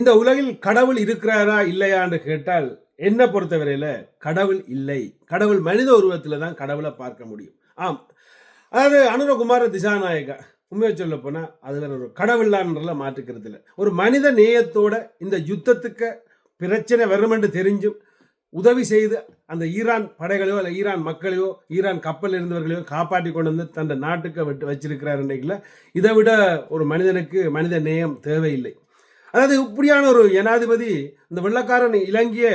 இந்த உலகில் கடவுள் இருக்கிறாரா இல்லையான்னு கேட்டால் என்ன பொறுத்தவரையில கடவுள் இல்லை. கடவுள் மனித உருவத்துல தான் கடவுளை பார்க்க முடியும். ஆம். அதாவது அனுரகுமார திசாநாயகா உண்மையை சொல்ல போனா அதுல ஒரு கடவுள்லான்றதுல மாற்றுக்கிறது இல்லை. ஒரு மனித நேயத்தோட இந்த யுத்தத்துக்கு பிரச்சனை வரும் என்று தெரிஞ்சும் உதவி செய்து அந்த ஈரான் படைகளையோ அல்ல ஈரான் மக்களையோ ஈரான் கப்பல் இருந்தவர்களையோ காப்பாற்றி கொண்டு வந்து தன் நாட்டுக்கு விட்டு வச்சிருக்கிறார். இன்றைக்குல இதை விட ஒரு மனிதனுக்கு மனித நேயம் தேவையில்லை. அதாவது இப்படியான ஒரு ஜனாதிபதி இந்த வெள்ளக்காரன் இலங்கையை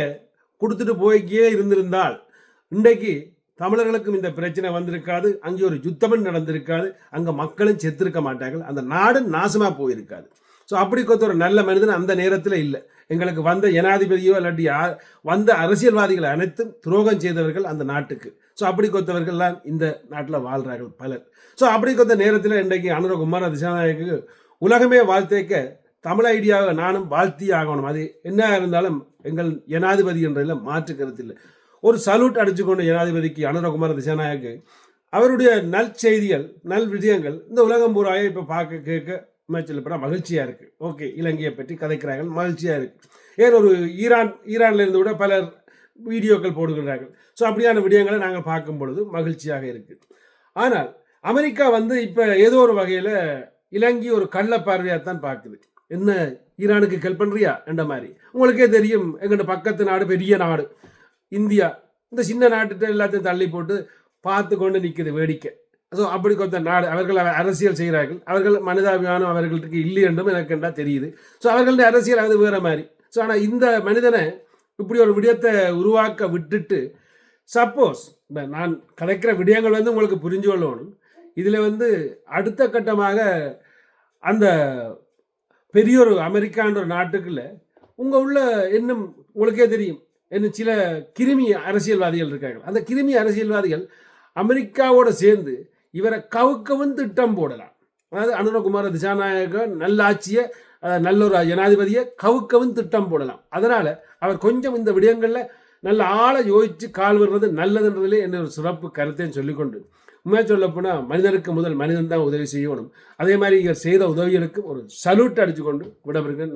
கொடுத்துட்டு போய்க்கே இருந்திருந்தால் இன்றைக்கு தமிழர்களுக்கும் இந்த பிரச்சனை வந்திருக்காது, அங்கே ஒரு யுத்தமும் நடந்திருக்காது, அங்கே மக்களும் செத்திருக்க மாட்டார்கள், அந்த நாடு நாசமாக போயிருக்காது. ஸோ அப்படி கொத்த ஒரு நல்ல மனிதன் அந்த நேரத்தில் இல்லை. எங்களுக்கு வந்த ஜனாதிபதியோ இல்லாட்டி வந்த அரசியல்வாதிகள் அனைத்தும் துரோகம் செய்தவர்கள் அந்த நாட்டுக்கு. ஸோ அப்படி கொத்தவர்கள்லாம் இந்த நாட்டில் வாழ்கிறார்கள் பலர். ஸோ அப்படி கொத்த நேரத்தில் இன்றைக்கு அனுரகுமார திசாநாயக்கு உலகமே வாழ்த்தேக்க தமிழ் ஐடியாவை நானும் வாழ்த்தி ஆகணும். அது என்ன இருந்தாலும் எங்கள் ஜனாதிபதி என்றதில் மாற்று கருத்தில் ஒரு சல்யூட் அடிச்சுக்கொண்டு ஜனாதிபதிக்கு அனுரகுமார திசாநாயக்கு அவருடைய நல் செய்திகள் நல் விஜயங்கள் இந்த உலகம் பூராய இப்போ பார்க்க கேட்க மேட்சில் மகிழ்ச்சியாக இருக்குது. ஓகே, இலங்கையை பற்றி கதைக்கிறார்கள், மகிழ்ச்சியாக இருக்குது. ஏன் ஒரு ஈரான்லேருந்து கூட பலர் வீடியோக்கள் போடுகிறார்கள். ஸோ அப்படியான விடயங்களை நாங்கள் பார்க்கும் பொழுது மகிழ்ச்சியாக இருக்குது. ஆனால் அமெரிக்கா இப்போ ஏதோ ஒரு வகையில் இலங்கை ஒரு கள்ள பார்வையாகத்தான் பார்க்குது. என்ன ஈரானுக்கு ஹெல்ப் பண்ணுறியா என்ற மாதிரி. உங்களுக்கே தெரியும், எங்கள்கிட்ட பக்கத்து நாடு பெரிய நாடு இந்தியா, இந்த சின்ன நாட்டுகிட்ட எல்லாத்தையும் தள்ளி போட்டு பார்த்து கொண்டு நிற்குது வேடிக்கை. ஸோ அப்படி கொத்த நாடு அவர்கள் அரசியல் செய்கிறார்கள். அவர்கள் மனிதாபிமானம் அவர்களுக்கு இல்லை என்றும் எனக்குண்டா தெரியுது. ஸோ அவர்களுடைய அரசியல் அது வேறு மாதிரி. ஸோ ஆனால் இந்த மனிதனை இப்படி ஒரு விடயத்தை உருவாக்க விட்டுட்டு சப்போஸ் நான் கலைக்கிற விடயங்கள் உங்களுக்கு புரிஞ்சு கொள்ளணும். இதில் அடுத்த கட்டமாக அந்த பெரிய ஒரு அமெரிக்கான்ற ஒரு நாட்டுக்குள்ள உள்ள இன்னும் உங்களுக்கே தெரியும் இன்னும் சில கிருமி அரசியல்வாதிகள் இருக்காங்க. அந்த கிருமி அரசியல்வாதிகள் அமெரிக்காவோட சேர்ந்து இவரை கவுக்கவும் திட்டம் போடலாம். அதாவது அனுரகுமார திசாநாயக நல்ல ஆட்சியை நல்ல ஒரு ஜனாதிபதியை கவுக்கவும் திட்டம் போடலாம். அதனால் அவர் கொஞ்சம் இந்த விடயங்களில் நல்ல ஆளை யோசித்து கால் விடுறது நல்லதுன்றதுலே என்ன ஒரு சிறப்பு கருத்தையும் சொல்லிக்கொண்டு உண்மையாக சொல்ல போனால் மனிதனுக்கு முதல் மனிதன் தான் உதவி செய்யணும். அதே மாதிரி இவர் செய்த உதவிகளுக்கு ஒரு சல்யூட் அடித்து கொண்டு விடவிருக்க